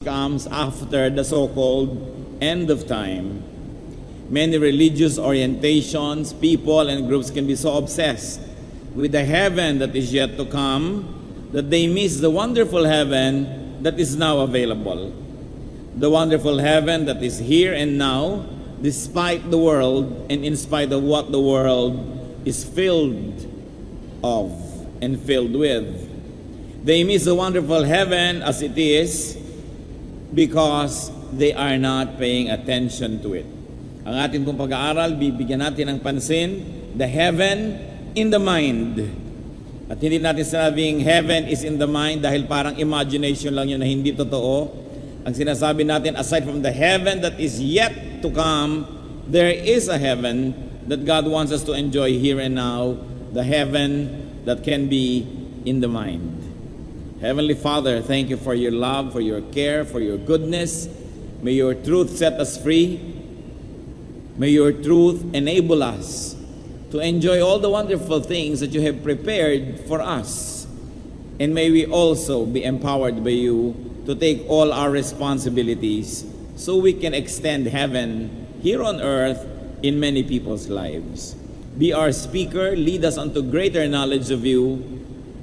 comes after the so-called end of time. Many religious orientations, people, and groups can be so obsessed with the heaven that is yet to come that they miss the wonderful heaven that is now available. The wonderful heaven that is here and now, despite the world and in spite of what the world is filled of and filled with. They miss the wonderful heaven as it is because they are not paying attention to it. Ang ating pong pag-aaral, bibigyan natin ng pansin, the heaven in the mind. At hindi natin sinabing heaven is in the mind dahil parang imagination lang yun na hindi totoo. Ang sinasabi natin, aside from the heaven that is yet to come, there is a heaven that God wants us to enjoy here and now, the heaven that can be in the mind. Heavenly Father, thank you for your love, for your care, for your goodness. May your truth set us free. May your truth enable us to enjoy all the wonderful things that you have prepared for us. And may we also be empowered by you to take all our responsibilities so we can extend heaven here on earth in many people's lives. Be our speaker, lead us unto greater knowledge of you.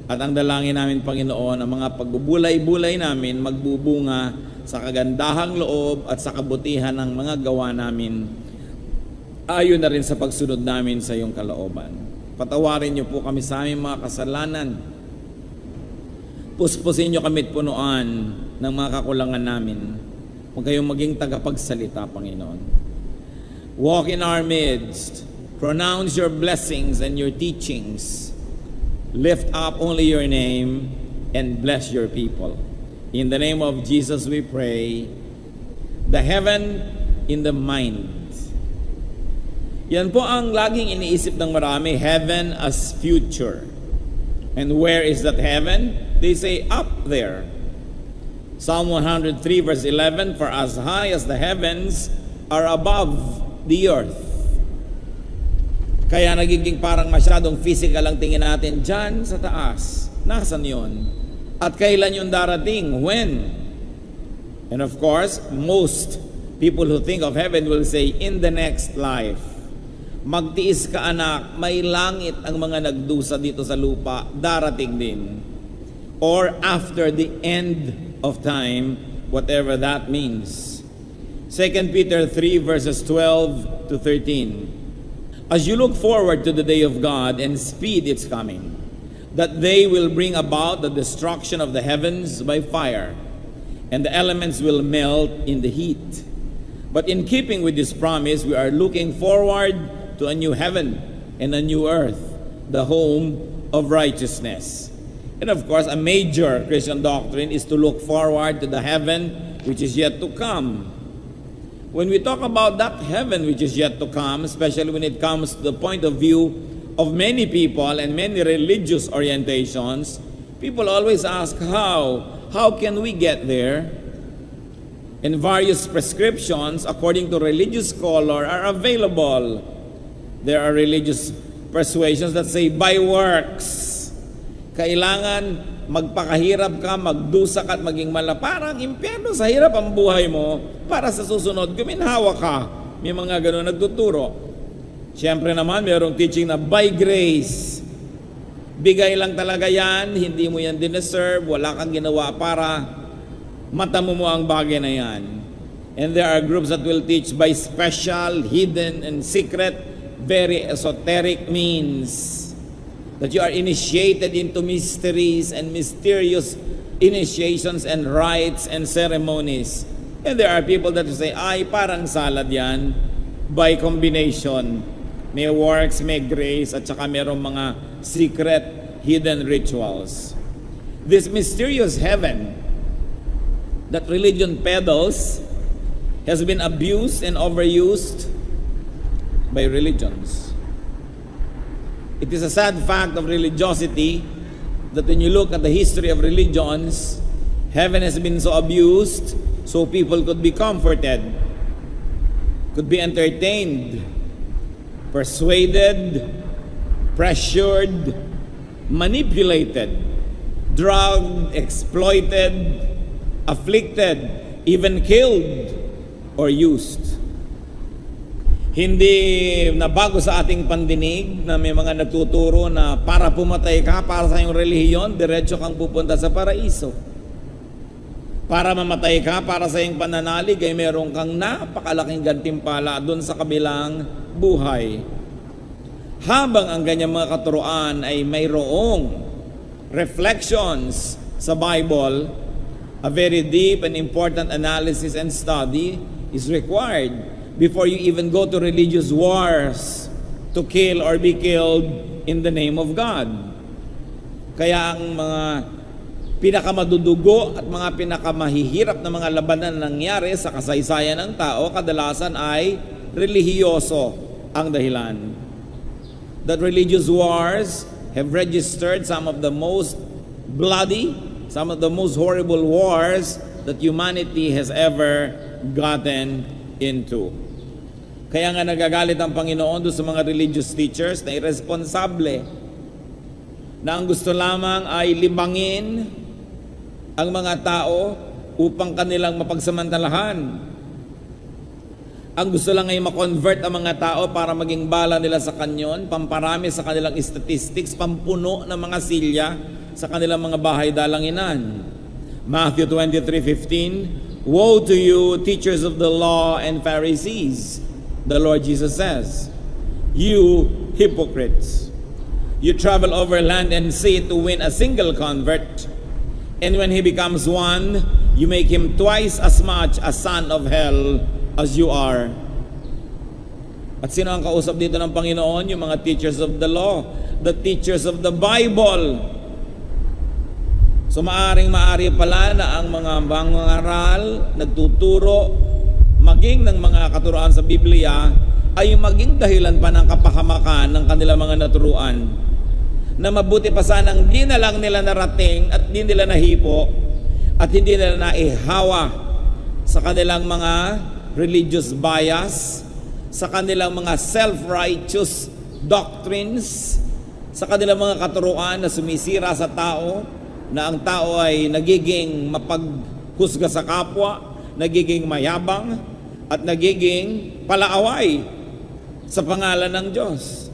At ang dalangin namin, Panginoon, ang mga pagbubulay-bulay namin magbubunga sa kagandahang loob at sa kabutihan ng mga gawa namin. Ayon na rin sa pagsunod namin sa iyong kalooban. Patawarin niyo po kami sa aming mga kasalanan. Puspusin niyo kami at punuan ng mga kakulangan namin. Huwag kayong maging tagapagsalita, Panginoon. Walk in our midst. Pronounce your blessings and your teachings. Lift up only your name and bless your people. In the name of Jesus we pray. The heaven in the mind. Yan po ang laging iniisip ng marami, heaven as future. And where is that heaven? They say up there. Psalm 103 verse 11, for as high as the heavens are above the earth. Kaya nagiging parang masyadong physical ang tingin natin dyan sa taas. Nasaan yun? At kailan yung darating? When? And of course, most people who think of heaven will say, in the next life. Magtiis ka anak, may langit ang mga nagdusa dito sa lupa, darating din. Or after the end of time, whatever that means. 2 Peter 3 verses 12 to 13. As you look forward to the day of God and speed its coming, that they will bring about the destruction of the heavens by fire, and the elements will melt in the heat. But in keeping with this promise, we are looking forward to a new heaven and a new earth, the home of righteousness. And of course, a major Christian doctrine is to look forward to the heaven which is yet to come. When we talk about that heaven which is yet to come, especially when it comes to the point of view of many people and many religious orientations, people always ask how? How can we get there? And various prescriptions according to religious scholar are available. There are religious persuasions that say by works. Kailangan magpakahirap ka, magdusa ka at maging parang impyerno sa hirap ang buhay mo para sa susunod, guminhawa ka. May mga gano'n nagtuturo. Siyempre naman, mayroong teaching na by grace. Bigay lang talaga yan, hindi mo yan dineserve, wala kang ginawa para matamo mo ang bagay na yan. And there are groups that will teach by special, hidden, and secret, very esoteric means. That you are initiated into mysteries and mysterious initiations and rites and ceremonies. And there are people that say, ay, parang salad yan, by combination. May works, may grace, at saka mayroong mga secret, hidden rituals. This mysterious heaven that religion peddles has been abused and overused by religions. It is a sad fact of religiosity that when you look at the history of religions, heaven has been so abused so people could be comforted, could be entertained, persuaded, pressured, manipulated, drugged, exploited, afflicted, even killed or used. Hindi na bago sa ating pandinig na may mga nagtuturo na para pumatay ka, para sa iyong relihiyon, diretso kang pupunta sa paraiso. Para mamatay ka, para sa iyong pananalig, ay meron kang napakalaking gantimpala doon sa kabilang buhay. Habang ang ganyang mga katuruan ay mayroong reflections sa Bible, a very deep and important analysis and study is required before you even go to religious wars to kill or be killed in the name of God. Kaya ang mga pinakamadudugo at mga pinakamahihirap na mga labanan na nangyari sa kasaysayan ng tao, kadalasan ay relihiyoso ang dahilan. That religious wars have registered some of the most bloody, some of the most horrible wars that humanity has ever gotten into. Kaya nga nagagalit ang Panginoon doon sa mga religious teachers na irresponsable, na ang gusto lamang ay libangin ang mga tao upang kanilang mapagsamantalahan. Ang gusto lang ay makonvert ang mga tao para maging bala nila sa kanyon, pamparami sa kanilang statistics, pampuno ng mga silya sa kanilang mga bahay dalanginan. Matthew 23:15, "Woe to you, teachers of the law and Pharisees," the Lord Jesus says, "you hypocrites! You travel over land and sea to win a single convert, and when he becomes one, you make him twice as much a son of hell as you are." At sino ang kausap dito ng Panginoon? Yung mga teachers of the law, the teachers of the Bible. So maaari pala na ang mga mangaral, nagtuturo, maging ng mga katuruan sa Biblia ay maging dahilan pa ng kapahamakan ng kanilang mga naturuan, na mabuti pa sanang di na lang nila narating at di nila nahipo at hindi nila naihawa sa kanilang mga religious bias, sa kanilang mga self-righteous doctrines, sa kanilang mga katuruan na sumisira sa tao, na ang tao ay nagiging mapaghusga sa kapwa, nagiging mayabang, at nagiging palaaway sa pangalan ng Diyos.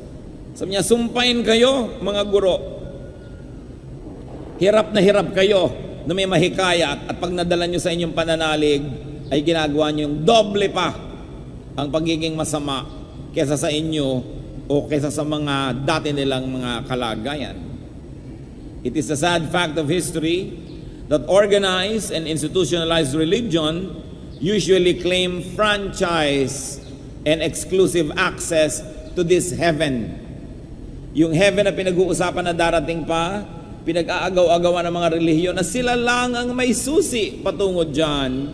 Sabi niya, sumpain kayo mga guro. Hirap na hirap kayo na may mahikayat, at pag nadala nyo sa inyong pananalig, ay ginagawa nyo yung doble pa ang pagiging masama kesa sa inyo o kesa sa mga dati nilang mga kalagayan. It is a sad fact of history that organized and institutionalized religion usually claim franchise and exclusive access to this heaven. Yung heaven na pinag-uusapan na darating pa, pinag-aagaw-agawan ng mga relihiyon na sila lang ang may susi patungo dyan.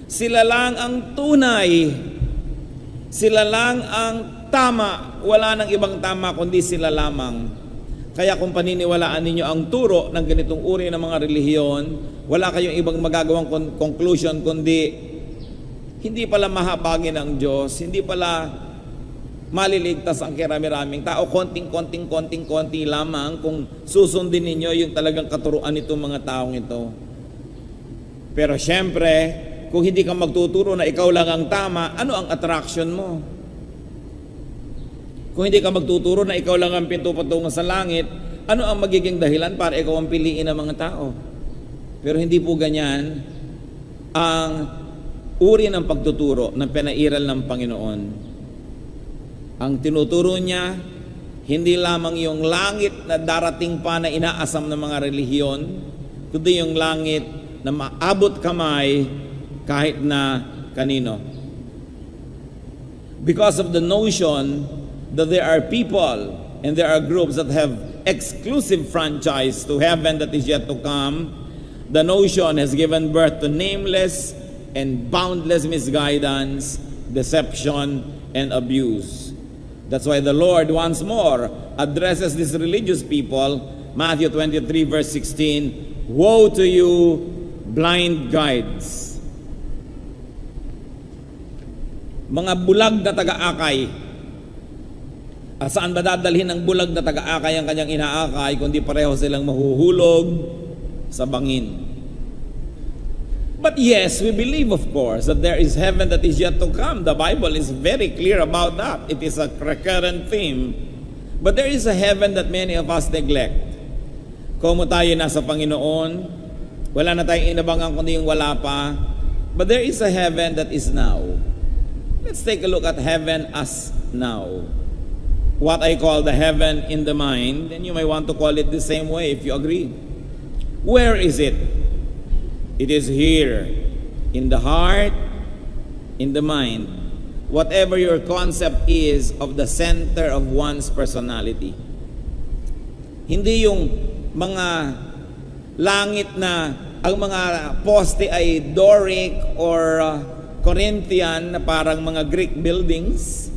Sila lang ang tunay. Sila lang ang tama. Wala nang ibang tama kundi sila lamang. Kaya kung paniniwalaan ninyo ang turo ng ganitong uri ng mga relihiyon, wala kayong ibang magagawang conclusion kundi hindi pala mahabagin ang Diyos, hindi pala maliligtas ang kirami-raming tao, konting-konti lamang kung susundin ninyo yung talagang katuruan nitong mga taong ito. Pero syempre, kung hindi ka magtuturo na ikaw lang ang tama, ano ang attraction mo? Kung hindi ka magtuturo na ikaw lang ang pinto patungo sa langit, ano ang magiging dahilan para ikaw ang piliin ng mga tao? Pero hindi po ganyan ang uri ng pagtuturo ng pinairal ng Panginoon. Ang tinuturo niya, hindi lamang yung langit na darating pa na inaasam ng mga relihiyon, kundi yung langit na maabot kamay kahit na kanino. Because of the notion that there are people and there are groups that have exclusive franchise to heaven that is yet to come, the notion has given birth to nameless and boundless misguidance, deception, and abuse. That's why the Lord once more addresses these religious people, Matthew 23 verse 16, "Woe to you, blind guides." Mga bulag na taga-akay. Saan ba dadalhin ng bulag na taga-akay ang kanyang inaakay kundi pareho silang mahuhulog sa bangin? But yes, we believe, of course, that there is heaven that is yet to come. The Bible is very clear about that. It is a recurrent theme. But there is a heaven that many of us neglect. Kung tayo nasa Panginoon, wala na tayong inabangan kundi yung wala pa. But there is a heaven that is now. Let's take a look at heaven as now. What I call the heaven in the mind, and you may want to call it the same way if you agree. Where is it? It is here, in the heart, in the mind. Whatever your concept is of the center of one's personality. Hindi yung mga langit na ang mga poste ay Doric or Corinthian na parang mga Greek buildings.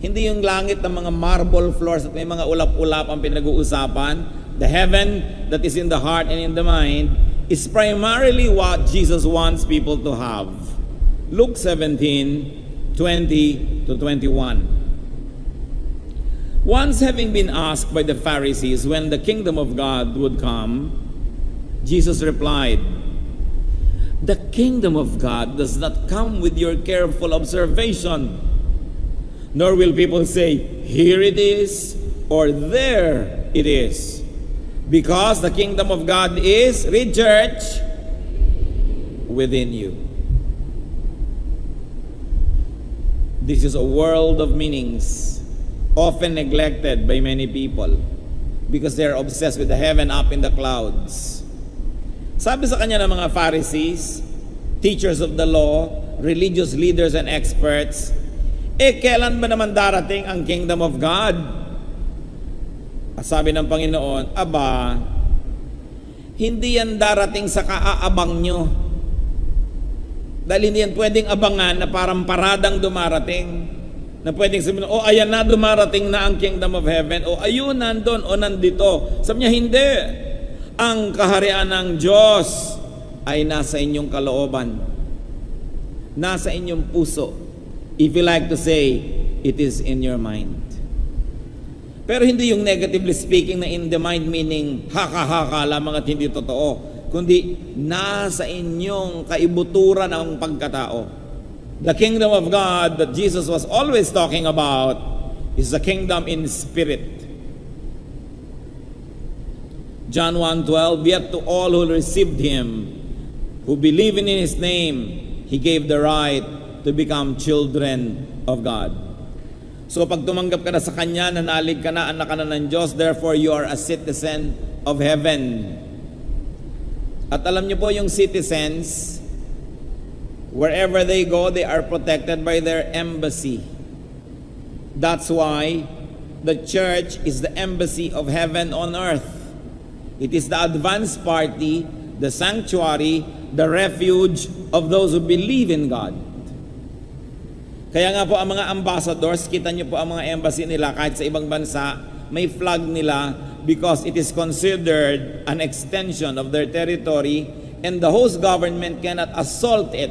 Hindi yung langit ng mga marble floors at may mga ulap-ulap ang pinag-uusapan. The heaven that is in the heart and in the mind is primarily what Jesus wants people to have. Luke 17:20 to 21. Once having been asked by the Pharisees when the kingdom of God would come, Jesus replied, "The kingdom of God does not come with your careful observation, nor will people say, 'Here it is,' or 'There it is.' Because the kingdom of God is," read church, "within you." This is a world of meanings, often neglected by many people because they are obsessed with the heaven up in the clouds. Sabi sa kanya ng mga Pharisees, teachers of the law, religious leaders and experts, kailan ba naman darating ang kingdom of God? Sabi ng Panginoon, aba, hindi yan darating sa kaaabang nyo. Dahil hindi yan pwedeng abangan na parang paradang dumarating. Na pwedeng sabihin, ayan na, dumarating na ang kingdom of heaven. Ayun, nandun, nandito. Sabi niya, hindi. Ang kaharian ng Diyos ay nasa inyong kalooban. Nasa inyong puso. If you like to say, it is in your mind. Pero hindi yung negatively speaking na in the mind meaning haka-haka lamang at hindi totoo, kundi nasa inyong kaibuturan ang pagkatao. The kingdom of God that Jesus was always talking about is the kingdom in spirit. John 1:12, "Yet to all who received him, who believe in his name, he gave the right to become children of God." So pag tumanggap ka na sa Kanya, nanalig ka na, anak ka na ng Diyos, therefore you are a citizen of heaven. At alam niyo po yung citizens, wherever they go, they are protected by their embassy. That's why the church is the embassy of heaven on earth. It is the advance party, the sanctuary, the refuge of those who believe in God. Kaya nga po ang mga ambassadors, kita niyo po ang mga embassy nila kahit sa ibang bansa, may flag nila because it is considered an extension of their territory and the host government cannot assault it,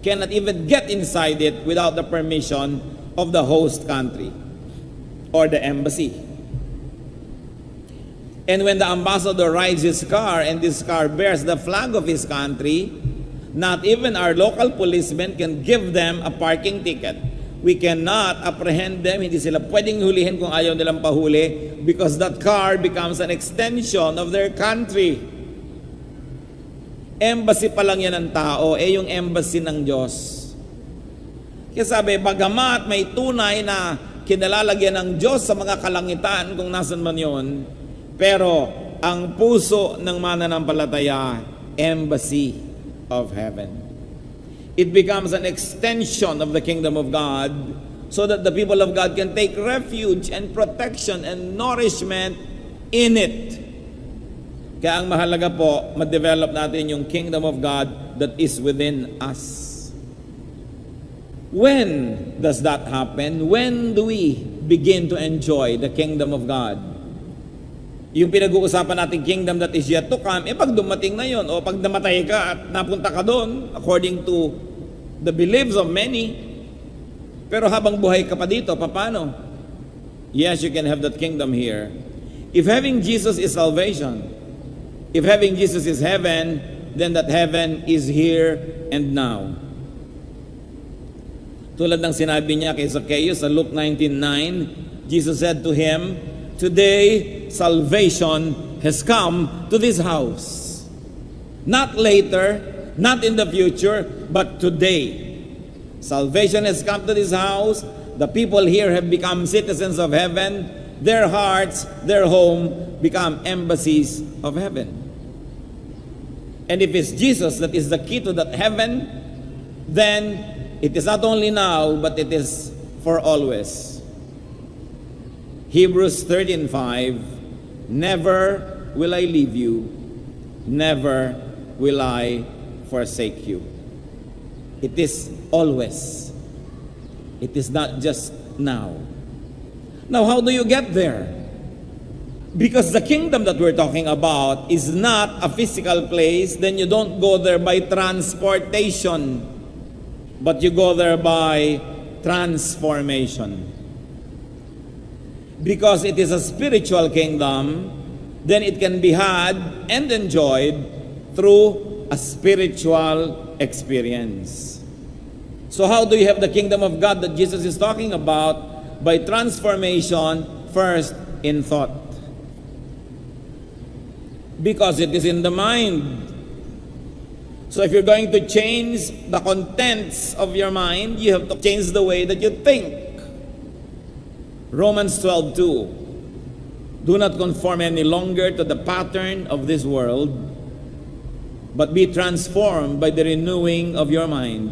cannot even get inside it without the permission of the host country or the embassy. And when the ambassador rides his car and this car bears the flag of his country, not even our local policemen can give them a parking ticket. We cannot apprehend them. Hindi sila pwedeng hulihin kung ayaw nilang pahuli because that car becomes an extension of their country. Embassy pa lang yan ng tao, yung embassy ng Diyos. Kaya sabi, bagamat may tunay na kinalalagyan ng Diyos sa mga kalangitan kung nasan man yon, pero ang puso ng mananampalataya, embassy of heaven. It becomes an extension of the kingdom of God so that the people of God can take refuge and protection and nourishment in it. Kaya ang mahalaga po, ma-develop natin yung kingdom of God that is within us. When does that happen? When do we begin to enjoy the kingdom of God? Yung pinag-uusapan natin kingdom that is yet to come, pag dumating na yon o pag namatay ka at napunta ka doon, according to the beliefs of many, pero habang buhay ka pa dito, paano? Yes, you can have that kingdom here. If having Jesus is salvation, if having Jesus is heaven, then that heaven is here and now. Tulad ng sinabi niya kay Zacchaeus sa Luke 19:9, Jesus said to him, "Today salvation has come to this house." Not later, not in the future, but today. Salvation has come to this house. The people here have become citizens of heaven. Their hearts, their home, become embassies of heaven. And if it's Jesus that is the key to that heaven, then it is not only now, but it is for always. Hebrews 13:5, "Never will I leave you, never will I forsake you." It is always. It is not just now. Now, how do you get there? Because the kingdom that we're talking about is not a physical place, then you don't go there by transportation, but you go there by transformation. Because it is a spiritual kingdom, then it can be had and enjoyed through a spiritual experience. So how do you have the kingdom of God that Jesus is talking about? By transformation, first in thought. Because it is in the mind. So if you're going to change the contents of your mind, you have to change the way that you think. Romans 12:2, "Do not conform any longer to the pattern of this world, but be transformed by the renewing of your mind.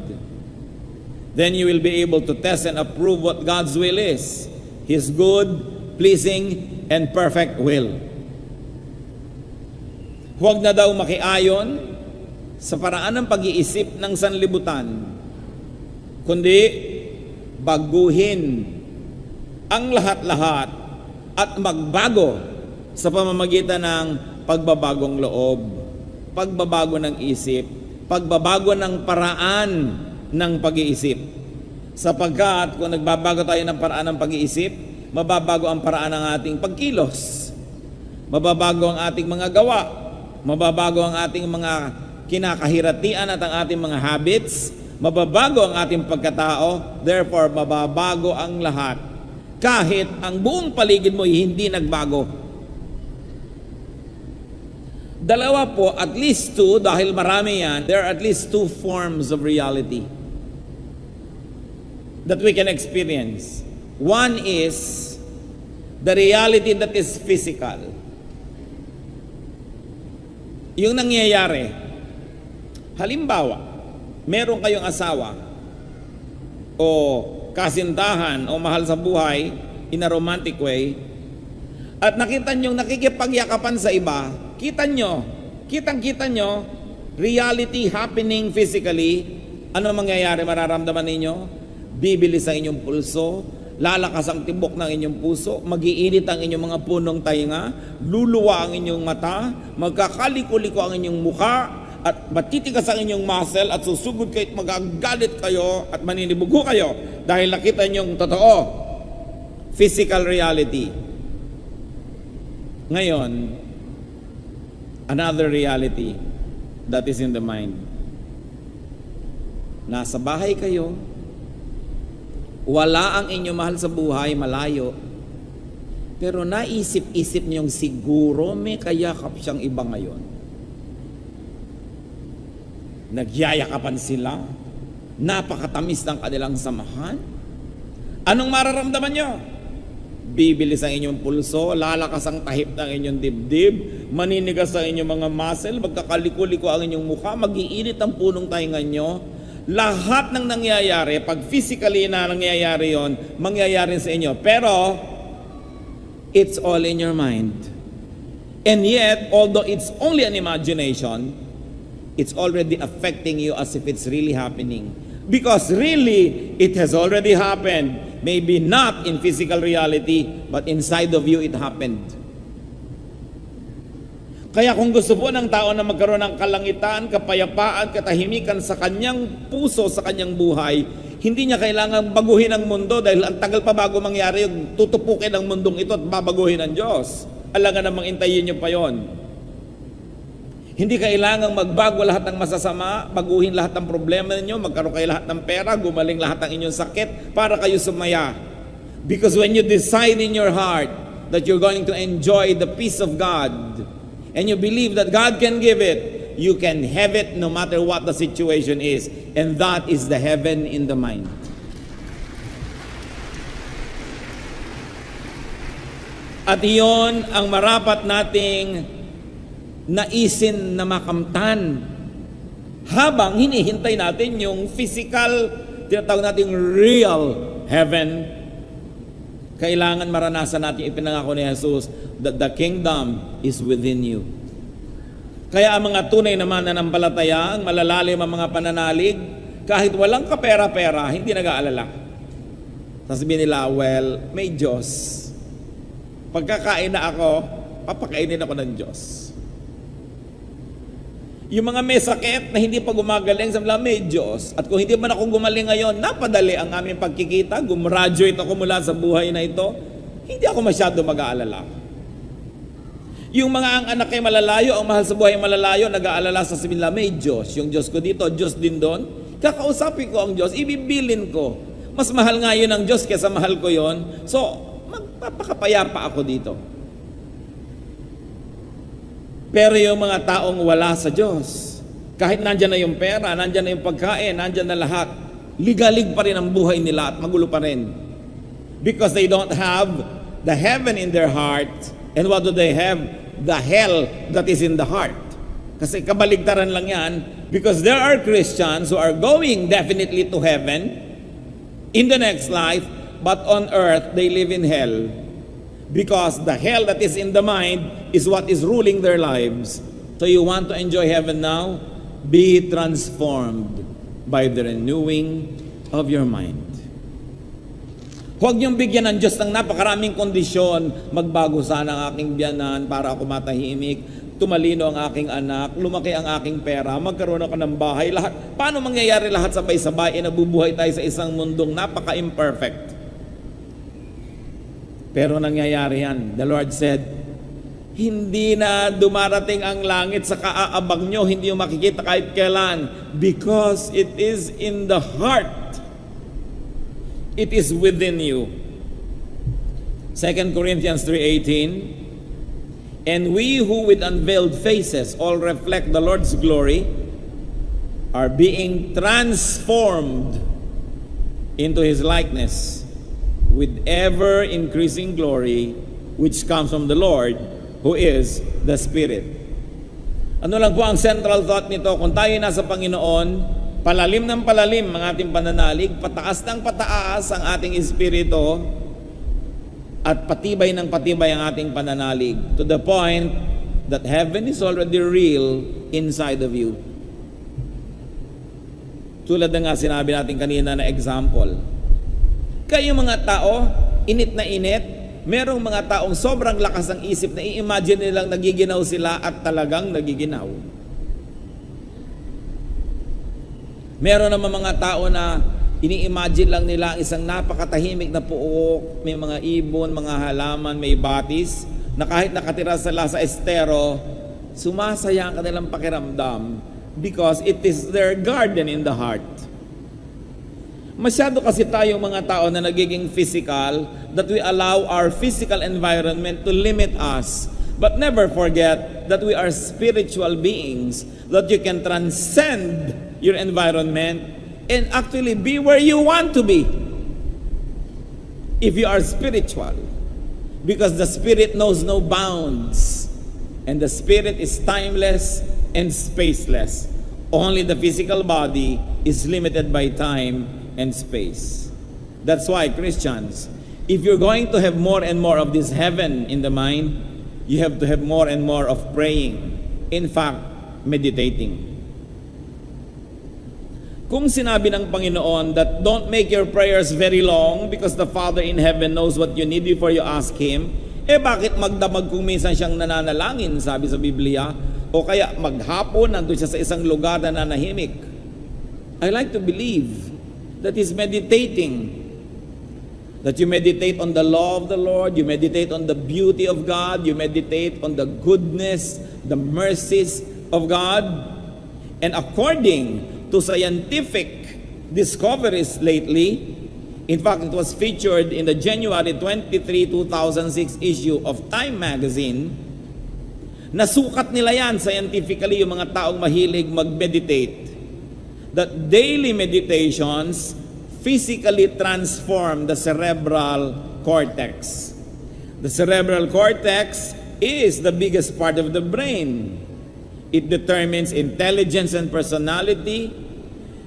Then you will be able to test and approve what God's will is, His good, pleasing, and perfect will." Huwag na daw makiayon sa paraan ng pag-iisip ng sanlibutan, kundi baguhin ang lahat-lahat at magbago sa pamamagitan ng pagbabagong loob, pagbabago ng isip, pagbabago ng paraan ng pag-iisip. Sapagkat kung nagbabago tayo ng paraan ng pag-iisip, mababago ang paraan ng ating pagkilos, mababago ang ating mga gawa, mababago ang ating mga kinakahiratian at ang ating mga habits, mababago ang ating pagkatao, therefore mababago ang lahat. Kahit ang buong paligid mo hindi nagbago. Dalawa po, at least two, dahil marami yan, there are at least two forms of reality that we can experience. One is the reality that is physical. Yung nangyayari, halimbawa, meron kayong asawa o kasintahan o mahal sa buhay in a romantic way, at nakita nyo nakikipagyakapan sa iba, kitang-kita nyo, reality happening physically, ano mangyayari, mararamdaman ninyo? Bibilis ang inyong pulso, lalakas ang tibok ng inyong puso, mag-iinit ang inyong mga punong tainga, luluwa ang inyong mata, magkakaliko-liko ang inyong mukha, at matitigas ang inyong muscle, at susugod kayo at magagalit kayo at maninibugo kayo dahil nakita niyong totoo, physical reality. Ngayon, another reality that is in the mind. Nasa bahay kayo, wala ang inyong mahal sa buhay, malayo, pero naisip-isip niyong siguro may kayakap siyang iba ngayon. Nagyayakapan sila, napakatamis ng kanilang samahan. Anong mararamdaman nyo? Bibilis ang inyong pulso, lalakas ang tahip ng inyong dibdib, maninigas ang inyong mga muscle, magkakaliko-liko ang inyong mukha, mag-iinit ang punong tainga nyo. Lahat ng nangyayari, pag physically na nangyayari yon, mangyayari sa inyo. Pero, it's all in your mind. And yet, although it's only an imagination, it's already affecting you as if it's really happening. Because really, it has already happened. Maybe not in physical reality, but inside of you, it happened. Kaya kung gusto po ng tao na magkaroon ng kalangitan, kapayapaan, katahimikan sa kanyang puso, sa kanyang buhay, hindi niya kailangan baguhin ang mundo dahil ang tagal pa bago mangyari yung tutupukin ang mundong ito at babaguhin ang Diyos. Alangan namang intayin niyo pa yon. Hindi kailangang magbago lahat ng masasama, baguhin lahat ng problema ninyo, magkaroon kayo lahat ng pera, gumaling lahat ng inyong sakit para kayo sumaya. Because when you decide in your heart that you're going to enjoy the peace of God, and you believe that God can give it, you can have it no matter what the situation is. And that is the heaven in the mind. At iyon ang marapat nating naisin na makamtan habang hinihintay natin yung physical, tinatawag natin real heaven. Kailangan maranasan natin ipinangako ni Jesus that the kingdom is within you. Kaya ang mga tunay na mananampalataya, ang malalalim ang mga pananalig, kahit walang kapera-pera, hindi nag-aalala. Sasabihin nila, well, may Diyos. Pagkakain na ako, papakainin ako ng Diyos. Yung mga may sakit na hindi pa gumagaling, sabi nila, may Diyos. At kung hindi man ako gumaling ngayon, napadali ang aming pagkikita, gumraduate ako mula sa buhay na ito, hindi ako masyado mag-aalala. Yung mga ang anak ay malalayo, ang mahal sa buhay ay malalayo, nag-aalala sa sabi nila, may Diyos. Yung Diyos ko dito, Diyos din doon. Kakausapin ko ang Diyos, ibibilin ko. Mas mahal nga yun ang Diyos kaysa mahal ko yon. So, magpapakapayapa ako dito. Pero yung mga taong wala sa Diyos, kahit nandyan na yung pera, nandyan na yung pagkain, nandyan na lahat, ligalig pa rin ang buhay nila at magulo pa rin. Because they don't have the heaven in their heart. And what do they have? The hell that is in the heart. Kasi kabaligtaran lang yan. Because there are Christians who are going definitely to heaven in the next life, but on earth they live in hell. Because the hell that is in the mind is what is ruling their lives. So you want to enjoy heaven now? Be transformed by the renewing of your mind. Huwag niyong bigyan ng Diyos ng napakaraming kondisyon. Magbago sana ang aking biyanan para ako matahimik. Tumalino ang aking anak. Lumaki ang aking pera. Magkaroon ako ng bahay. Lahat. Paano mangyayari lahat sabay-sabay? Nabubuhay tayo sa isang mundong napaka-imperfect. Pero nangyayari yan. The Lord said, hindi na dumarating ang langit sa kaaabang nyo, hindi nyo makikita kahit kailan, because it is in the heart. It is within you. 2 Corinthians 3:18, and we who with unveiled faces all reflect the Lord's glory are being transformed into His likeness with ever increasing glory which comes from the Lord who is the Spirit. Ano lang po ang central thought nito? Kung tayo nasa Panginoon, palalim ng palalim ang ating pananalig, pataas ng pataas ang ating espiritu, at patibay ng patibay ang ating pananalig, to the point that heaven is already real inside of you. Tulad na nga sinabi natin kanina na example. Kayo mga tao, init na init, merong mga taong sobrang lakas ng isip na i-imagine nilang nagiginaw sila at talagang nagiginaw. Meron naman mga tao na ini-imagine lang nila ang isang napakatahimik na puok, may mga ibon, mga halaman, may batis, na kahit nakatira sila sa estero, sumasaya ang kanilang pakiramdam because it is their garden in the heart. Masyado kasi tayong mga tao na nagiging physical, that we allow our physical environment to limit us. But never forget that we are spiritual beings, that you can transcend your environment and actually be where you want to be if you are spiritual. Because the Spirit knows no bounds, and the Spirit is timeless and spaceless. Only the physical body is limited by time and space. That's why, Christians, if you're going to have more and more of this heaven in the mind, you have to have more and more of praying. In fact, meditating. Kung sinabi ng Panginoon that don't make your prayers very long because the Father in heaven knows what you need before you ask Him, bakit magdamag kung minsan siyang nananalangin, sabi sa Biblia, o kaya maghapon nandun siya sa isang lugar na nanahimik? I like to believe that is meditating. That you meditate on the law of the Lord, you meditate on the beauty of God, you meditate on the goodness, the mercies, of God, and according to scientific discoveries lately, in fact, it was featured in the January 23, 2006 issue of Time magazine. Nasukat nila yan scientifically, yung mga taong mahilig mag-meditate, that daily meditations physically transform the cerebral cortex. The cerebral cortex is the biggest part of the brain. It determines intelligence and personality,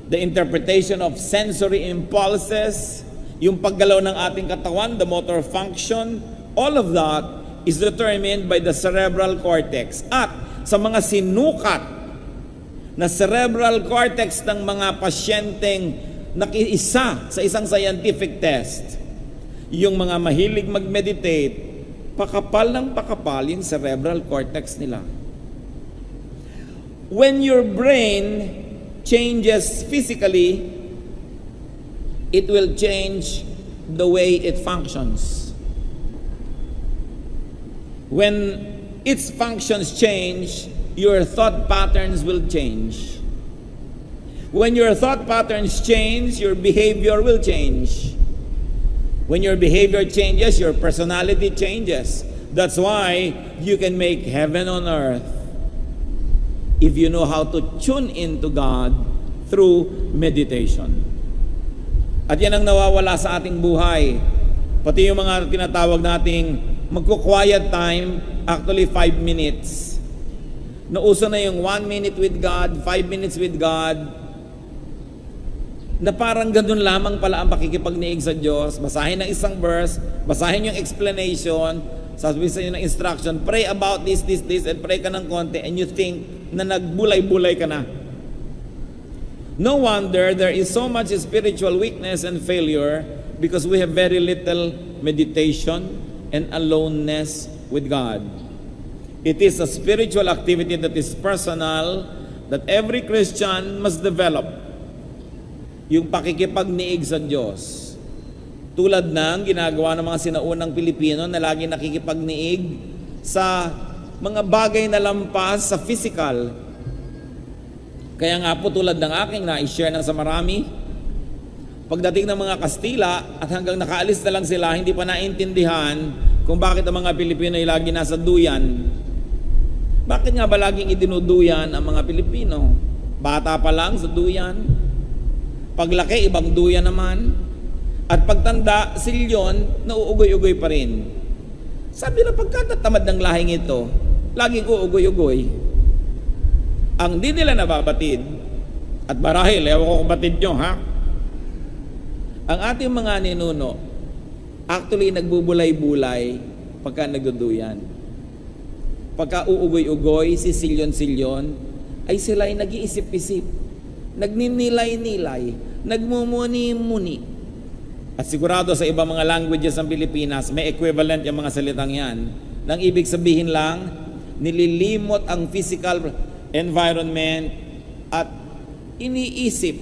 the interpretation of sensory impulses, yung paggalaw ng ating katawan, the motor function, all of that is determined by the cerebral cortex. At sa mga sinukat na cerebral cortex ng mga pasyenteng nakiisa sa isang scientific test, yung mga mahilig mag-meditate, pakapal ng pakapal yung cerebral cortex nila. When your brain changes physically, it will change the way it functions. When its functions change, your thought patterns will change. When your thought patterns change, your behavior will change. When your behavior changes, your personality changes. That's why you can make heaven on earth if you know how to tune into God through meditation. At yan ang nawawala sa ating buhay. Pati yung mga tinatawag nating magko-quiet time, actually 5 minutes. Nauso na yung 1 minute with God, 5 minutes with God, na parang ganun lamang pala ang pakikipagniig sa Diyos. Basahin ng isang verse, basahin yung explanation, sasabihin sa inyo ng instruction, pray about this, and pray ka ng konti, and you think na nagbulay-bulay ka na. No wonder there is so much spiritual weakness and failure because we have very little meditation and aloneness with God. It is a spiritual activity that is personal, that every Christian must develop. Yung pakikipagniig sa Diyos. Tulad ng ginagawa ng mga sinaunang Pilipino na lagi nakikipagniig sa mga bagay na lampas sa physical. Kaya nga po tulad ng aking na-share ng sa marami, pagdating ng mga Kastila at hanggang nakaalis na lang sila, hindi pa naintindihan kung bakit ang mga Pilipino ay lagi nasa duyan. Bakit nga ba laging idinuduyan ang mga Pilipino? Bata pa lang sa duyan, paglaki ibang duyan naman, at pagtanda silyon, nauugoy-ugoy pa rin. Sabi na pagkatatamad ng lahing ito, laging uugoy-ugoy. Ang di nila nababatid, at marahil, ewan ko kung batid nyo, ha? Ang ating mga ninuno, actually nagbubulay-bulay pagka nagduduyan. Pagka uugoy-ugoy, si silyon-silyon, ay sila ay nag-iisip-isip, nagninilay-nilay, nagmumuni-muni. At sigurado sa ibang mga languages ng Pilipinas, may equivalent yung mga salitang yan. Nang ibig sabihin lang, nililimot ang physical environment at iniisip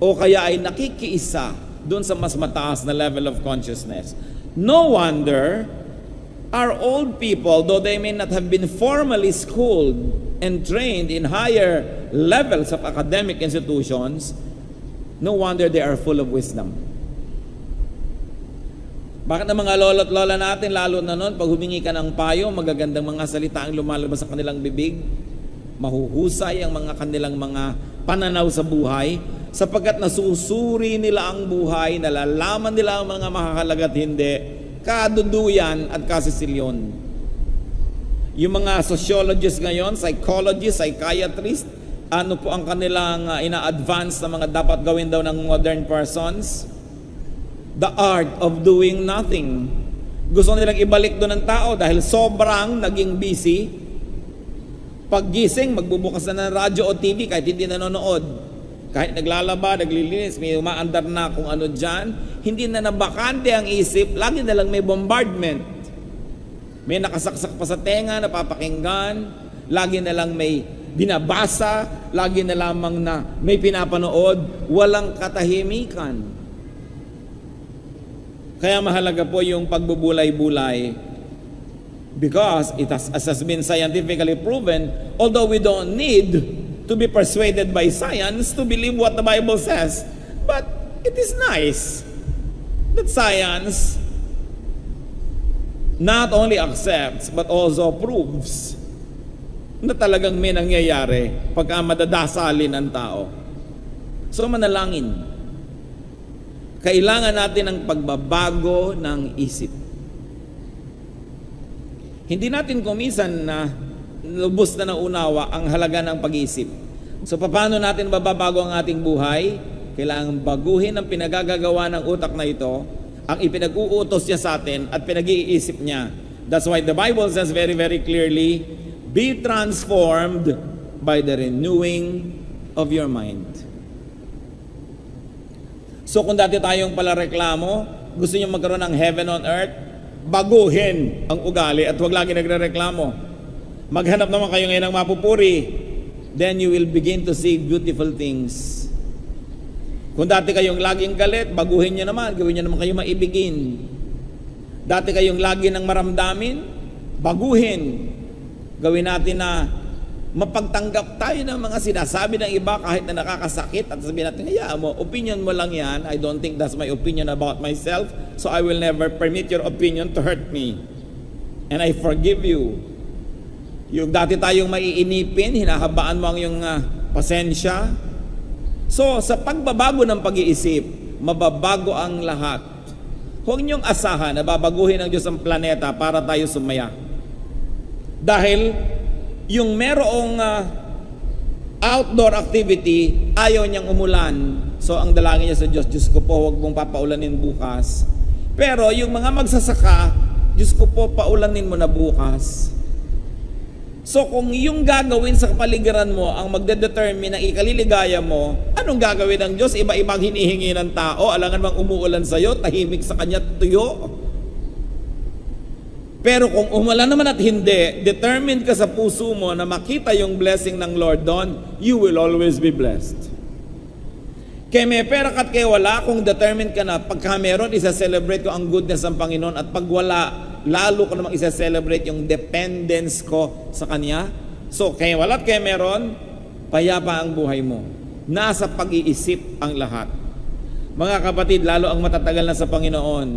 o kaya ay nakikiisa doon sa mas mataas na level of consciousness. No wonder our old people, though they may not have been formally schooled and trained in higher levels of academic institutions, no wonder they are full of wisdom. Bakit ang mga lolo't lola natin, lalo na noon, pag humingi ka ng payo, magagandang mga salita ang lumalabas sa kanilang bibig, mahuhusay ang mga kanilang mga pananaw sa buhay, sapagkat nasusuri nila ang buhay, nalalaman nila ang mga makakalaga at hindi, kaduduyan at kasisilyon. Yung mga sociologists ngayon, psychologists, psychiatrists, ano po ang kanilang ina-advance na mga dapat gawin daw ng modern persons? The art of doing nothing. Gusto nilang ibalik doon ng tao dahil sobrang naging busy. Paggising, magbubukas na ng radyo o TV kahit hindi nanonood. Kahit naglalaba, naglilinis, may umaandar na kung ano dyan, hindi na nabakante ang isip, lagi na lang may bombardment. May nakasaksak pa sa tenga, napapakinggan, lagi na lang may binabasa, lagi na lamang na may pinapanood, walang katahimikan. Kaya mahalaga po yung pagbubulay-bulay. Because as has been scientifically proven, although we don't need to be persuaded by science to believe what the Bible says, but it is nice that science not only accepts but also proves na talagang may nangyayari pagka madadasalin ang tao. So manalangin. Kailangan natin ng pagbabago ng isip. Hindi natin kumisan na lubos na naunawa ang halaga ng pag-iisip. So paano natin mababago ang ating buhay? Kailangan baguhin ang pinagagagawa ng utak na ito, ang ipinag-uutos niya sa atin at pinag-iisip niya. That's why the Bible says very, very clearly, be transformed by the renewing of your mind. So kung dati tayong pala reklamo, gusto niyo magkaroon ng heaven on earth, baguhin ang ugali at huwag lagi nagre-reklamo. Maghanap naman kayo ngayon ng mapupuri, then you will begin to see beautiful things. Kung dati kayong laging galit, baguhin niyo naman, gawin niyo naman kayo maibigin. Dati kayong lagi nang maramdamin, baguhin. Gawin natin na mapagtanggap tayo ng mga sinasabi ng iba kahit na nakakasakit at sabihin natin, hayaan mo, opinion mo lang yan. I don't think that's my opinion about myself, so I will never permit your opinion to hurt me. And I forgive you. Yung dati tayong maiinipin, hinahabaan mo ang iyong pasensya. So, sa pagbabago ng pag-iisip, mababago ang lahat. Huwag niyong asahan na babaguhin ng Diyos ang planeta para tayo sumaya. Dahil, yung merong outdoor activity, ayaw niyang umulan. So, ang dalangin niya sa Diyos, Diyos ko po, huwag mong papaulanin bukas. Pero, yung mga magsasaka, Diyos ko po, paulanin mo na bukas. So kung yung gagawin sa kapaligiran mo ang magdedetermine ng ikaliligaya mo, anong gagawin ng Diyos? Iba-ibang hinihingi ng tao, alangan bang umuulan sa'yo, tahimik sa kanya tuyo. Pero kung umulan naman at hindi, determined ka sa puso mo na makita yung blessing ng Lord doon, you will always be blessed. Kaya may pera ka't kaya wala, kung determined ka na, pagka meron, isa-celebrate ko ang goodness ng Panginoon, at pag wala, lalo ko namang isa-celebrate yung dependence ko sa Kanya. So, kaya wala at kaya meron, payapa ang buhay mo. Nasa pag-iisip ang lahat. Mga kapatid, lalo ang matatagal na sa Panginoon,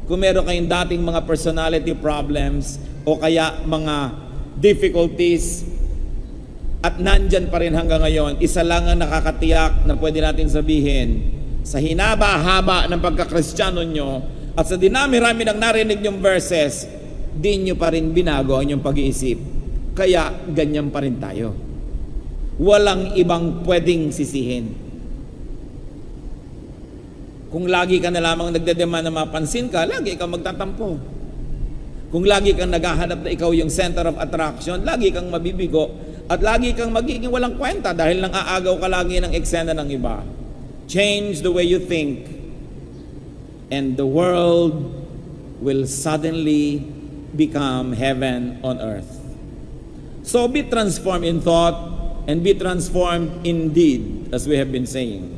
kung meron kayong dating mga personality problems o kaya mga difficulties at nandyan pa rin hanggang ngayon, isa lang ang nakakatiyak na pwede natin sabihin, sa hinaba-haba ng pagkakristyano nyo at sa dinami-rami ng narinig nyong verses, di nyo pa rin binago ang inyong pag-iisip. Kaya ganyan pa rin tayo. Walang ibang pwedeng sisihin. Kung lagi ka na lamang nagdedemand na mapansin ka, lagi kang magtatampo. Kung lagi kang naghahanap na ikaw yung center of attraction, lagi kang mabibigo at lagi kang magiging walang kwenta dahil nang aagaw ka lagi ng eksena ng iba. Change the way you think and the world will suddenly become heaven on earth. So be transformed in thought and be transformed in deed, as we have been saying.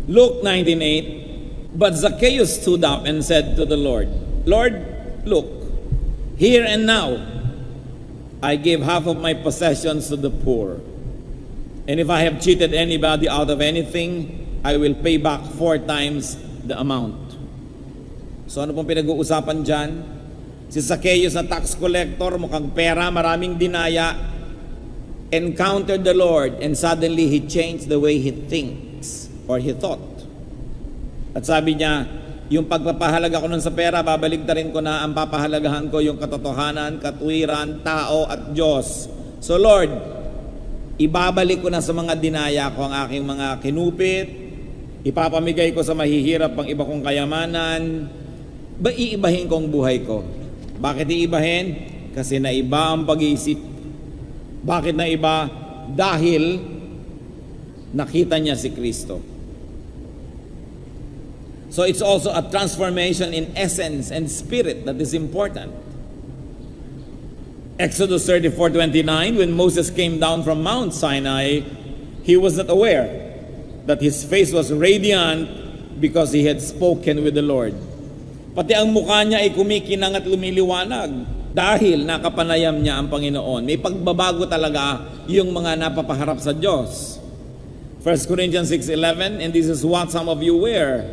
Luke 19:8, but Zacchaeus stood up and said to the Lord, Lord, look, here and now I give half of my possessions to the poor. And if I have cheated anybody out of anything, I will pay back 4 times the amount. So ano pong pinag-uusapan dyan? Si Zacchaeus na tax collector, mukhang pera, maraming dinaya, encountered the Lord and suddenly he changed the way he thinks or he thought. At sabi niya, yung pagpapahalaga ko nun sa pera, babaligtarin ko na ang papahalagahan ko yung katotohanan, katwiran, tao at Diyos. So Lord, ibabalik ko na sa mga dinaya ko ang aking mga kinupit, ipapamigay ko sa mahihirap ang iba kong kayamanan, ba iibahin ko ang buhay ko? Bakit iibahin? Kasi naiba ang pag-iisip. Bakit naiba? Dahil nakita niya si Kristo. So it's also a transformation in essence and spirit that is important. Exodus 34:29, when Moses came down from Mount Sinai, he was not aware that his face was radiant because he had spoken with the Lord. Pati ang mukha niya ay kumikinang at lumiliwanag dahil nakapanayam niya ang Panginoon. May pagbabago talaga yung mga napapaharap sa Diyos. 1 Corinthians 6:11, and this is what some of you were,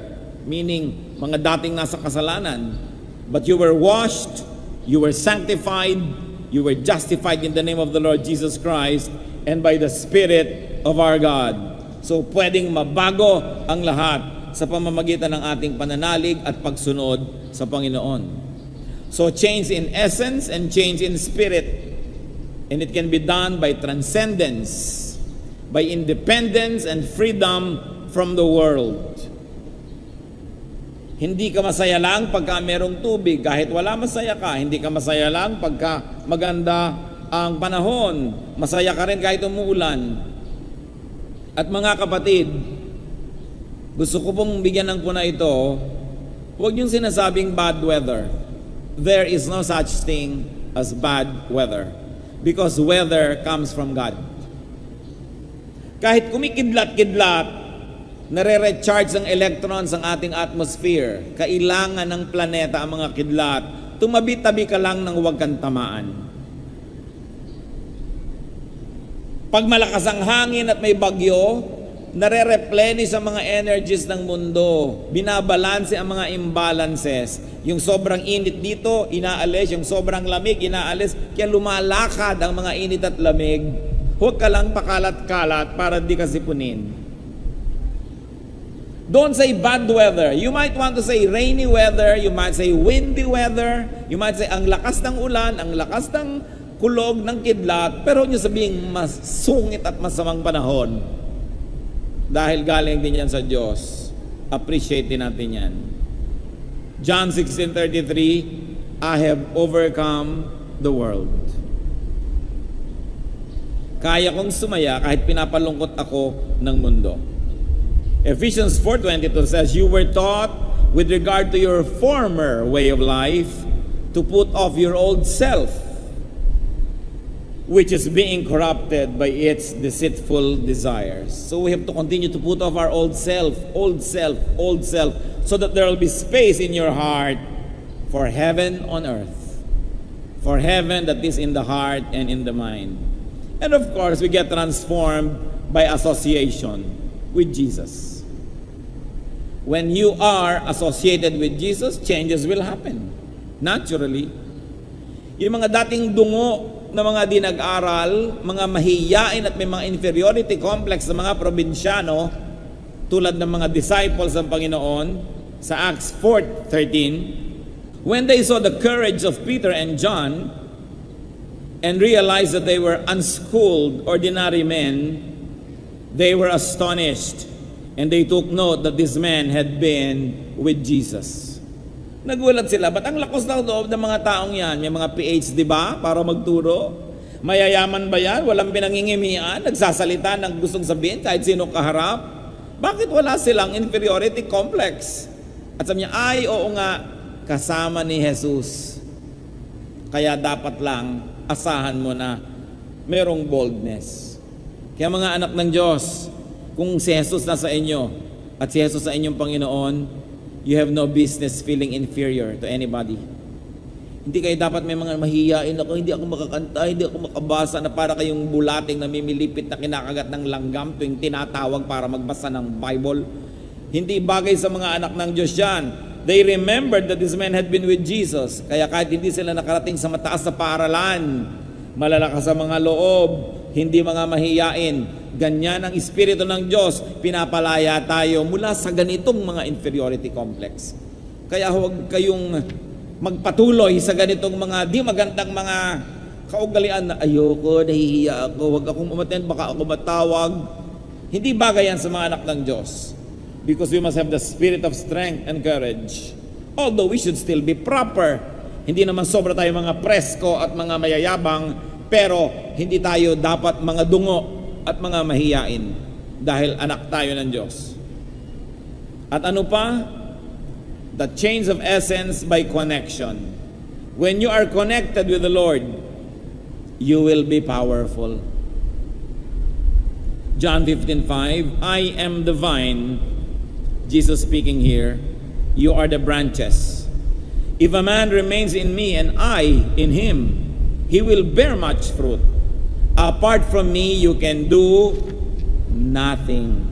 meaning mga dating nasa kasalanan. But you were washed, you were sanctified, you were justified in the name of the Lord Jesus Christ and by the Spirit of our God. So pwedeng mabago ang lahat sa pamamagitan ng ating pananalig at pagsunod sa Panginoon. So change in essence and change in spirit. And it can be done by transcendence, by independence and freedom from the world. Hindi ka masaya lang pagka merong tubig, kahit wala masaya ka. Hindi ka masaya lang pagka maganda ang panahon. Masaya ka rin kahit umuulan. At mga kapatid, gusto ko pong bigyan ng puna ito, huwag yung sinasabing bad weather. There is no such thing as bad weather. Because weather comes from God. Kahit kumikidlat-kidlat, nare-recharge ang electrons ang ating atmosphere. Kailangan ng planeta ang mga kidlat. Tumabi-tabi ka lang nang huwag kang tamaan. Pag malakas ang hangin at may bagyo, nare-replenish ang mga energies ng mundo. Binabalanse ang mga imbalances. Yung sobrang init dito, inaalis. Yung sobrang lamig, inaalis. Kaya lumalakad ang mga init at lamig. Huwag ka lang pakalat-kalat para di ka sipunin. Don't say bad weather. You might want to say rainy weather. You might say windy weather. You might say ang lakas ng ulan, ang lakas ng kulog ng kidlat. Pero huwag nyo sabihin mas sungit at masamang panahon. Dahil galing din yan sa Diyos. Appreciate din natin yan. John 16:33, I have overcome the world. Kaya kong sumaya kahit pinapalungkot ako ng mundo. Ephesians 4:22 says, you were taught with regard to your former way of life to put off your old self, which is being corrupted by its deceitful desires. So we have to continue to put off our old self, so that there will be space in your heart for heaven on earth, for heaven that is in the heart and in the mind. And of course, we get transformed by association with Jesus. When you are associated with Jesus, changes will happen, naturally. Yung mga dating dungo na mga dinag-aral, mga mahiyain at may mga inferiority complex sa mga probinsyano, tulad ng mga disciples ng Panginoon, sa Acts 4:13, when they saw the courage of Peter and John and realized that they were unschooled, ordinary men, they were astonished and they took note that this man had been with Jesus. Nagulat sila, ba't ang lakas ng loob ng mga taong yan? May mga PhD ba para magturo? Mayayaman ba yan? Walang pinangingimian? Nagsasalita ng gustong sabihin kahit sino kaharap? Bakit wala silang inferiority complex? At sabi niya, ay, oo nga, kasama ni Jesus. Kaya dapat lang, asahan mo na merong boldness. Kaya mga anak ng Diyos, kung si Jesus nasa inyo at si Jesus sa inyong Panginoon, you have no business feeling inferior to anybody. Hindi kayo dapat may mga mahihiyain ako, hindi ako makakanta, hindi ako makabasa na para kayong bulating na mimilipit na kinakagat ng langgam tuwing tinatawag para magbasa ng Bible. Hindi bagay sa mga anak ng Diyos yan. They remembered that this man had been with Jesus. Kaya kahit hindi sila nakarating sa mataas na paaralan, malalakas sa mga loob, hindi mga mahiyain, ganyan ang Espiritu ng Diyos, pinapalaya tayo mula sa ganitong mga inferiority complex. Kaya huwag kayong magpatuloy sa ganitong mga di magandang mga kaugalian na ayoko, nahihiya ako, huwag akong umattend, baka ako matawag. Hindi bagay yan sa mga anak ng Diyos. Because we must have the spirit of strength and courage. Although we should still be proper. Hindi naman sobra tayo mga presko at mga mayayabang, pero hindi tayo dapat mga dungo at mga mahiyain dahil anak tayo ng Diyos. At ano pa? The change of essence by connection. When you are connected with the Lord, you will be powerful. John 15:5, I am the vine, Jesus speaking here, you are the branches. If a man remains in me and I in him, he will bear much fruit. Apart from me, you can do nothing.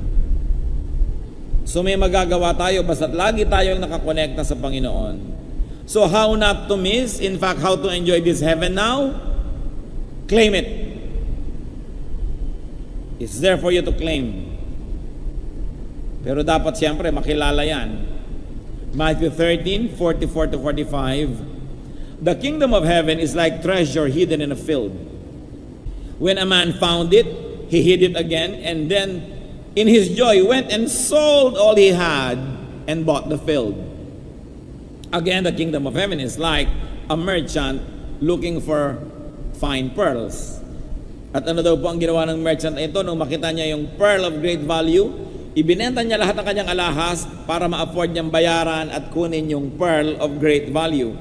So may magagawa tayo basta't lagi tayong nakakonekta sa Panginoon. So how not to miss? In fact, how to enjoy this heaven now? Claim it. It's there for you to claim. Pero dapat siyempre makilala yan. Matthew 13:44-45. The kingdom of heaven is like treasure hidden in a field. When a man found it, he hid it again, and then in his joy went and sold all he had and bought the field. Again, the kingdom of heaven is like a merchant looking for fine pearls. At ano daw po ang ginawa ng merchant ito nung makita niya yung pearl of great value? Ibinenta niya lahat ng kanyang alahas para ma-afford niyang bayaran at kunin yung pearl of great value.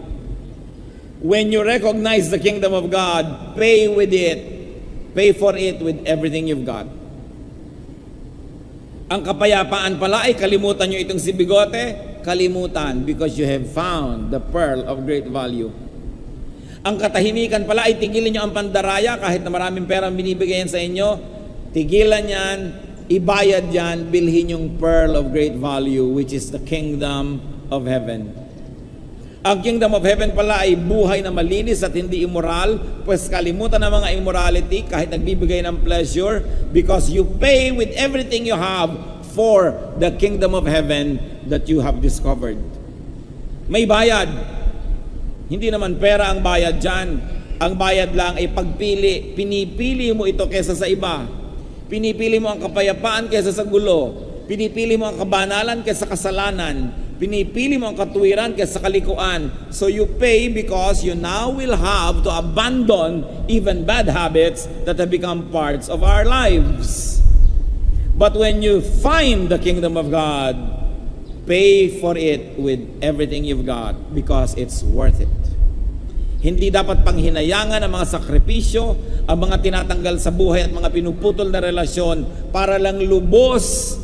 When you recognize the kingdom of God, pay with it. Pay for it with everything you've got. Ang kapayapaan pala ay kalimutan nyo itong si bigote, kalimutan because you have found the pearl of great value. Ang katahimikan pala ay tigilan nyo ang pandaraya kahit na maraming pera binibigayan sa inyo, tigilan yan, ibayad yan, bilhin yung pearl of great value which is the kingdom of heaven. Ang kingdom of heaven pala ay buhay na malinis at hindi immoral, pues kalimutan ng mga immorality kahit nagbibigay ng pleasure because you pay with everything you have for the kingdom of heaven that you have discovered. May bayad. Hindi naman pera ang bayad dyan. Ang bayad lang ay pagpili. Pinipili mo ito kesa sa iba. Pinipili mo ang kapayapaan kesa sa gulo. Pinipili mo ang kabanalan kesa kasalanan. Pinipili mo ang katuwiran kaysa kalikuan. So you pay because you now will have to abandon even bad habits that have become parts of our lives. But when you find the kingdom of God, pay for it with everything you've got because it's worth it. Hindi dapat panghinayangan ang mga sakripisyo, ang mga tinatanggal sa buhay at mga pinuputol na relasyon para lang lubos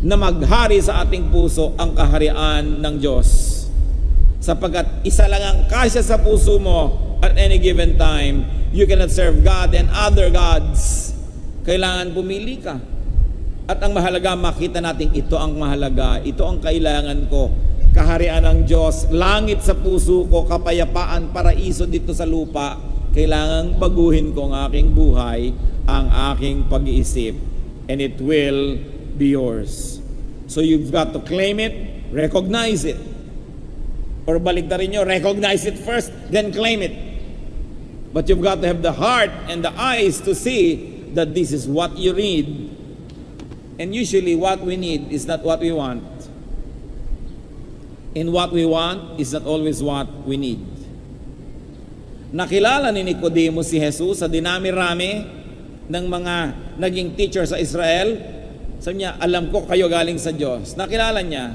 na maghari sa ating puso ang kaharian ng Diyos. Sapagkat isa lang ang kasya sa puso mo at any given time, you cannot serve God and other gods. Kailangan pumili ka. At ang mahalaga, makita natin ito ang mahalaga, ito ang kailangan ko. Kaharian ng Diyos, langit sa puso ko, kapayapaan, paraiso dito sa lupa. Kailangan baguhin ko ang aking buhay, ang aking pag-iisip. And it will be yours. So you've got to claim it, recognize it. Or baliktarin nyo, recognize it first, then claim it. But you've got to have the heart and the eyes to see that this is what you need. And usually what we need is not what we want. And what we want is not always what we need. Nakilala ni Nicodemo si Jesus sa dinami-rami ng mga naging teacher sa Israel. Sabi niya, alam ko kayo galing sa Diyos. Nakilala niya.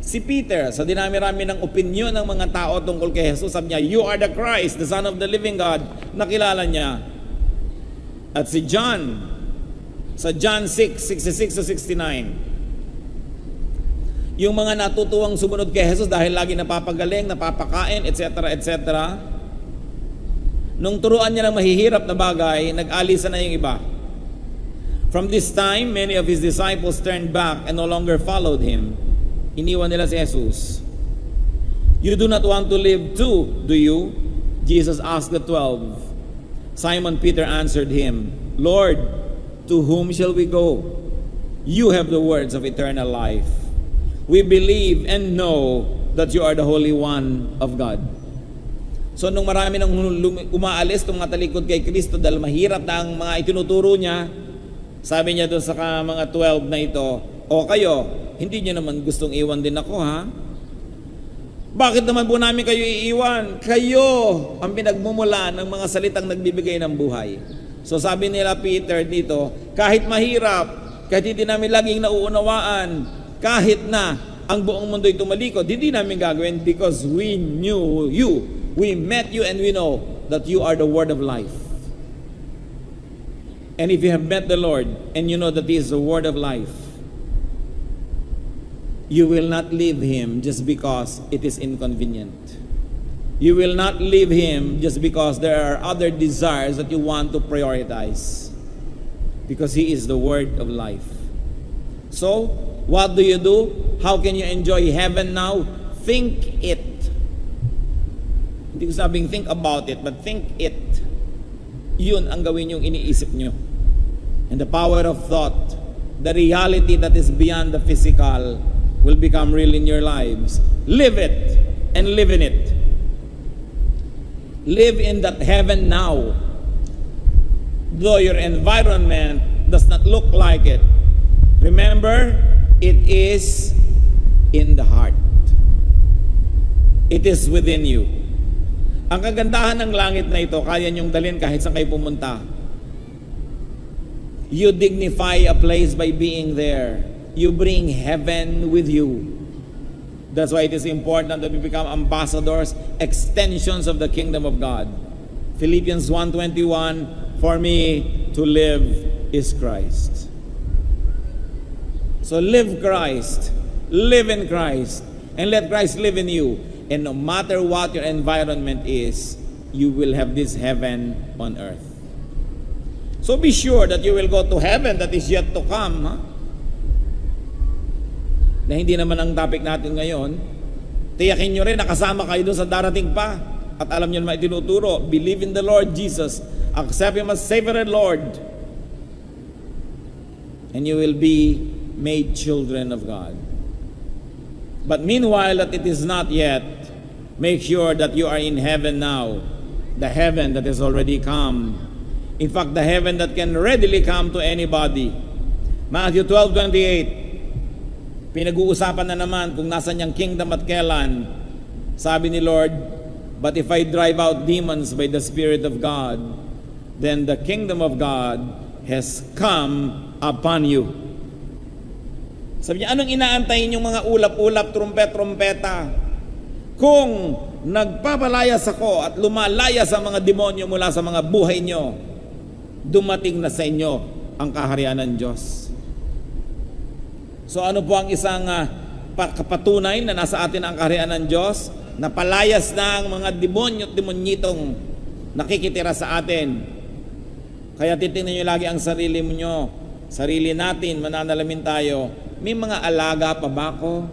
Si Peter, sa dinami-rami ng opinyon ng mga tao tungkol kay Jesus, sabi niya, you are the Christ, the Son of the living God. Nakilala niya. At si John, sa John 6:66-69, yung mga natutuwang sumunod kay Jesus dahil lagi napapagaling, napapakain, etc., etc., nung turuan niya ng mahihirap na bagay, nag-alisa na yung iba. From this time, many of his disciples turned back and no longer followed him. Iniwan nila si Jesus. You do not want to live too, do you? Jesus asked the 12. Simon Peter answered him, Lord, to whom shall we go? You have the words of eternal life. We believe and know that you are the Holy One of God. So nung marami nang umaalis, itong mga talikod kay Kristo dahil mahirap na ang mga itinuturo niya, sabi niya doon sa mga 12 na ito, o kayo, hindi niyo naman gustong iwan din ako, ha? Bakit naman po namin kayo iiwan? Kayo ang pinagmumulan ng mga salitang nagbibigay ng buhay. So sabi nila Peter dito, kahit mahirap, kahit hindi namin laging nauunawaan, kahit na ang buong mundo'y tumalikod, hindi namin gagawin because we knew you. We met you and we know that you are the word of life. And if you have met the Lord and you know that He is the word of life, you will not leave Him just because it is inconvenient. You will not leave Him just because there are other desires that you want to prioritize. Because He is the Word of life. So, what do? How can you enjoy heaven now? Think it. Hindi ko sabing think about it, but think it. Yun ang gawin yung iniisip nyo. And the power of thought, the reality that is beyond the physical, will become real in your lives. Live it and live in it. Live in that heaven now. Though your environment does not look like it, remember, it is in the heart. It is within you. Ang kagandahan ng langit na ito, kaya niyong dalhin kahit saan kayo pumunta. You dignify a place by being there. You bring heaven with you. That's why it is important that we become ambassadors, extensions of the kingdom of God. Philippians 1:21, for me to live is Christ. So live Christ, live in Christ, and let Christ live in you. And no matter what your environment is, you will have this heaven on earth. So be sure that you will go to heaven that is yet to come. Na hindi naman ang topic natin ngayon. Tiyakin nyo rin, nakasama kayo doon sa darating pa. At alam nyo naman itinuturo, believe in the Lord Jesus, accept Him as Savior and Lord, and you will be made children of God. But meanwhile that it is not yet, make sure that you are in heaven now, the heaven that has already come. In fact, the heaven that can readily come to anybody. Matthew 12:28, pinag-uusapan na naman kung nasan yung kingdom at kailan. Sabi ni Lord, but if I drive out demons by the Spirit of God, then the kingdom of God has come upon you. Sabi niya, anong inaantayin yung mga ulap-ulap, trumpet-trumpeta? Kung nagpapalayas ako at lumalaya sa mga demonyo mula sa mga buhay nyo, dumating na sa inyo ang kaharian ng Diyos. So ano po ang isang patunay na nasa atin ang kaharian ng Diyos? Napalayas na ang mga demonyo at demonyitong nakikitira sa atin. Kaya titingnan nyo lagi ang sarili nyo, sarili natin, mananalamin tayo. May mga alaga pa ba ako?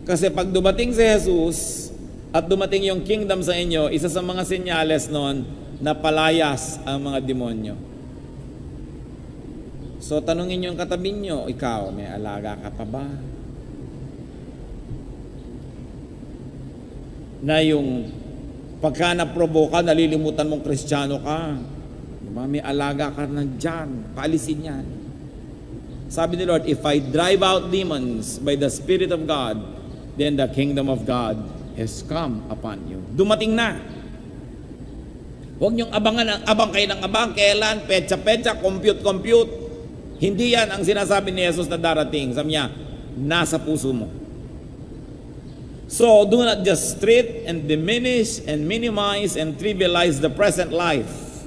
Kasi pag dumating si Jesus at dumating yung kingdom sa inyo, isa sa mga senyales nun, napalayas ang mga demonyo. So tanungin nyo yung katabi nyo, ikaw, may alaga ka pa ba? Na yung pagka naprobo ka, nalilimutan mong Kristiyano ka. Diba? May alaga ka na dyan, paalisin yan. Sabi ni Lord, if I drive out demons by the Spirit of God, then the kingdom of God has come upon you. Dumating na. Huwag niyong abang kayo ng abang, kailan, petsa, compute. Hindi yan ang sinasabi ni Jesus na darating. Sabi niya, nasa puso mo. So, do not just treat and diminish and minimize and trivialize the present life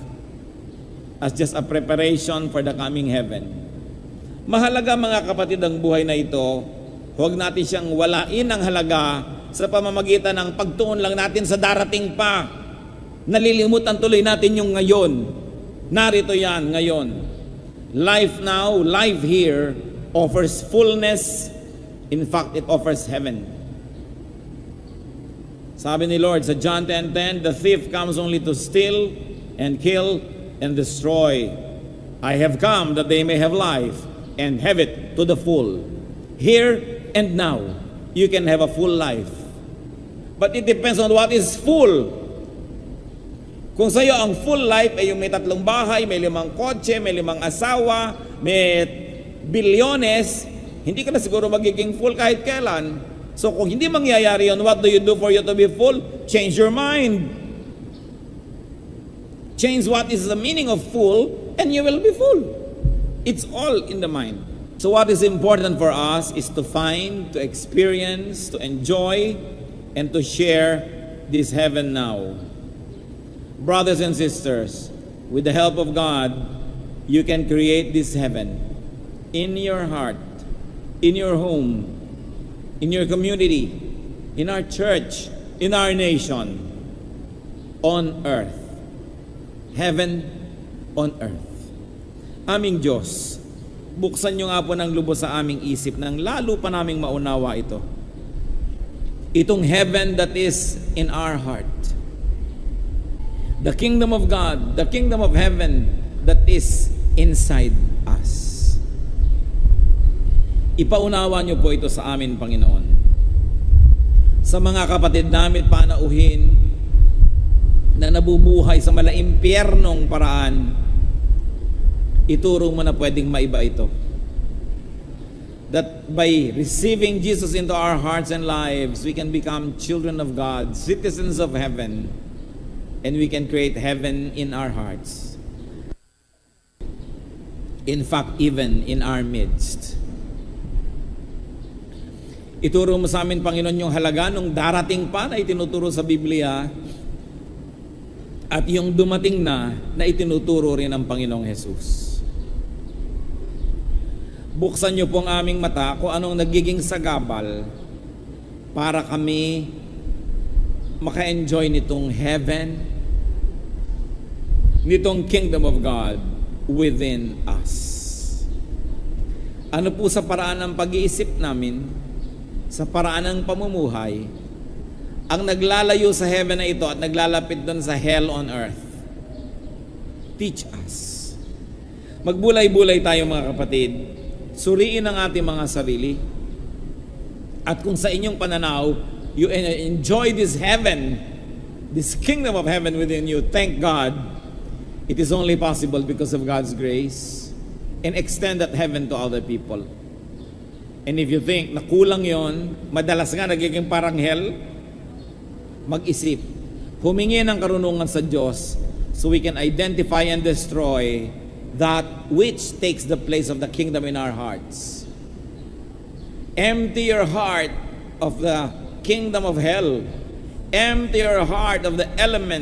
as just a preparation for the coming heaven. Mahalaga mga kapatid ang buhay na ito. Huwag natin siyang walain ang halaga sa pamamagitan ng pagtuon lang natin sa darating pa. Nalilimutan tuloy natin yung ngayon. Narito yan ngayon. Life now, life here, offers fullness. In fact, it offers heaven. Sabi ni Lord sa John 10:10, the thief comes only to steal and kill and destroy. I have come that they may have life and have it to the full. Here and now, you can have a full life. But it depends on what is full. Kung sa'yo ang full life ay yung may 3 bahay, may 5 kotse, may 5 asawa, may bilyones, hindi ka na siguro magiging full kahit kailan. So kung hindi mangyayari yun, what do you do for you to be full? Change your mind. Change what is the meaning of full, and you will be full. It's all in the mind. So what is important for us is to find, to experience, to enjoy, and to share this heaven now. Brothers and sisters, with the help of God, you can create this heaven in your heart, in your home, in your community, in our church, in our nation on earth. Heaven on earth. Aming Diyos, buksan niyo nga po ng lubos sa aming isip nang lalo pa naming maunawa ito. Itong heaven that is in our heart. The kingdom of God, the kingdom of heaven that is inside us. Ipaunawa niyo po ito sa amin, Panginoon. Sa mga kapatid namin panauhin na nabubuhay sa malaimpyernong paraan, ituro mo na pwedeng maiba ito. That by receiving Jesus into our hearts and lives, we can become children of God, citizens of heaven, and we can create heaven in our hearts. In fact, even in our midst. Ituro mo sa amin, Panginoon, yung halaga nung darating pa na itinuturo sa Biblia at yung dumating na itinuturo rin ng Panginoong Jesus. Buksan niyo po ang aming mata kung anong nagiging sagabal para kami maka-enjoy nitong heaven, nitong kingdom of God within us. Ano po sa paraan ng pag-iisip namin, sa paraan ng pamumuhay, ang naglalayo sa heaven na ito at naglalapit doon sa hell on earth? Teach us. Magbulay-bulay tayo, mga kapatid. Suriin ang ating mga sarili. At kung sa inyong pananaw, you enjoy this heaven, this kingdom of heaven within you, thank God, it is only possible because of God's grace, and extend that heaven to other people. And if you think na kulang yon, madalas nga nagiging parang hell, mag-isip. Humingi ng karunungan sa Diyos so we can identify and destroy that which takes the place of the kingdom in our hearts. Empty your heart of the kingdom of hell. Empty your heart of the element